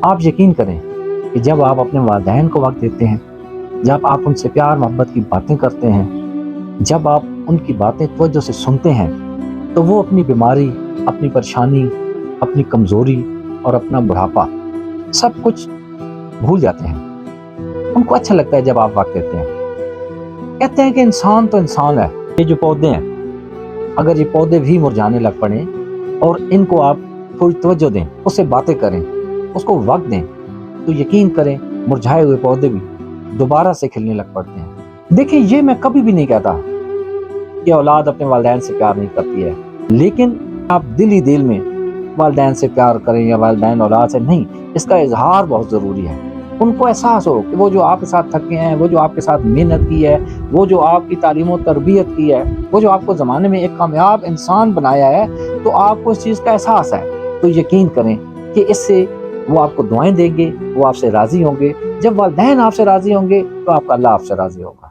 آپ یقین کریں کہ جب آپ اپنے والدین کو وقت دیتے ہیں، جب آپ ان سے پیار محبت کی باتیں کرتے ہیں، جب آپ ان کی باتیں توجہ سے سنتے ہیں، تو وہ اپنی بیماری، اپنی پریشانی، اپنی کمزوری اور اپنا بڑھاپا سب کچھ بھول جاتے ہیں۔ ان کو اچھا لگتا ہے جب آپ وقت دیتے ہیں۔ کہتے ہیں کہ انسان تو انسان ہے، یہ جو پودے ہیں، اگر یہ پودے بھی مرجھانے لگ پڑیں اور ان کو آپ تھوڑی توجہ دیں، اس سے باتیں کریں، اس کو وقت دیں، تو یقین کریں مرجھائے ہوئے پودے بھی دوبارہ سے کھلنے لگ پڑتے ہیں۔ دیکھیں، یہ میں کبھی بھی نہیں کہتا کہ اولاد اپنے والدین سے پیار نہیں کرتی ہے، لیکن آپ دل ہی دل میں والدین سے پیار کریں یا والدین اولاد سے نہیں، اس کا اظہار بہت ضروری ہے۔ ان کو احساس ہو کہ وہ جو آپ کے ساتھ تھکے ہیں، وہ جو آپ کے ساتھ محنت کی ہے، وہ جو آپ کی تعلیم و تربیت کی ہے، وہ جو آپ کو زمانے میں ایک کامیاب انسان بنایا ہے، تو آپ کو اس چیز کا احساس ہے۔ تو یقین کریں کہ اس سے وہ آپ کو دعائیں دیں گے، وہ آپ سے راضی ہوں گے۔ جب والدین آپ سے راضی ہوں گے تو آپ کا اللہ آپ سے راضی ہوگا۔